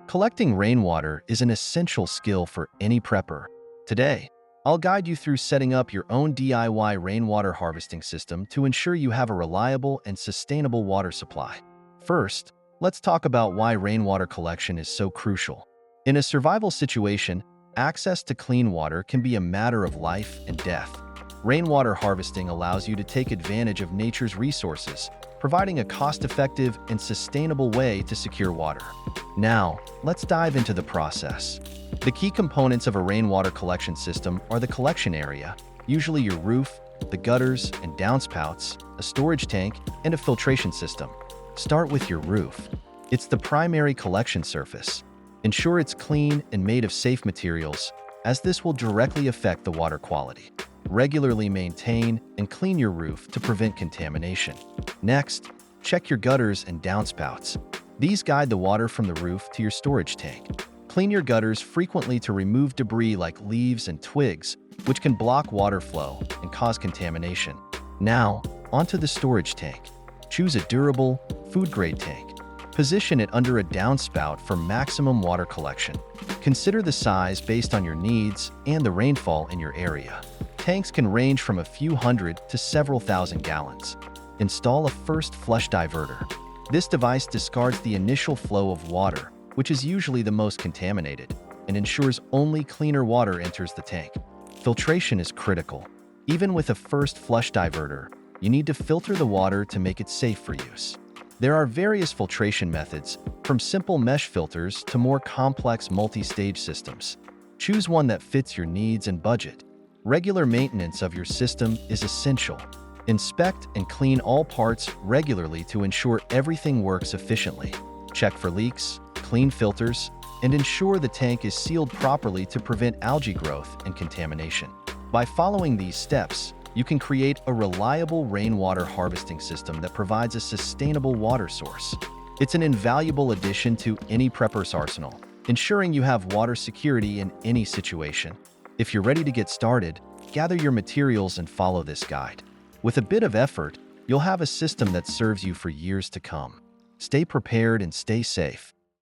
Collecting rainwater is an essential skill for any prepper. Today, I'll guide you through setting up your own DIY rainwater harvesting system to ensure you have a reliable and sustainable water supply. First, let's talk about why rainwater collection is so crucial. In a survival situation, access to clean water can be a matter of life and death. Rainwater harvesting allows you to take advantage of nature's resources, providing a cost-effective and sustainable way to secure water. Now, let's dive into the process. The key components of a rainwater collection system are the collection area, usually your roof, the gutters and downspouts, a storage tank, and a filtration system. Start with your roof. It's the primary collection surface. Ensure it's clean and made of safe materials, as this will directly affect the water quality. Regularly maintain and clean your roof to prevent contamination. Next, check your gutters and downspouts. These guide the water from the roof to your storage tank. Clean your gutters frequently to remove debris like leaves and twigs, which can block water flow and cause contamination. Now, onto the storage tank. Choose a durable, food-grade tank. Position it under a downspout for maximum water collection. Consider the size based on your needs and the rainfall in your area. Tanks can range from a few hundred to several thousand gallons. Install a first flush diverter. This device discards the initial flow of water, which is usually the most contaminated, and ensures only cleaner water enters the tank. Filtration is critical. Even with a first flush diverter, you need to filter the water to make it safe for use. There are various filtration methods, from simple mesh filters to more complex multi-stage systems. Choose one that fits your needs and budget. Regular maintenance of your system is essential. Inspect and clean all parts regularly to ensure everything works efficiently. Check for leaks, clean filters, and ensure the tank is sealed properly to prevent algae growth and contamination. By following these steps, you can create a reliable rainwater harvesting system that provides a sustainable water source. It's an invaluable addition to any prepper's arsenal, ensuring you have water security in any situation. If you're ready to get started, gather your materials and follow this guide. With a bit of effort, you'll have a system that serves you for years to come. Stay prepared and stay safe.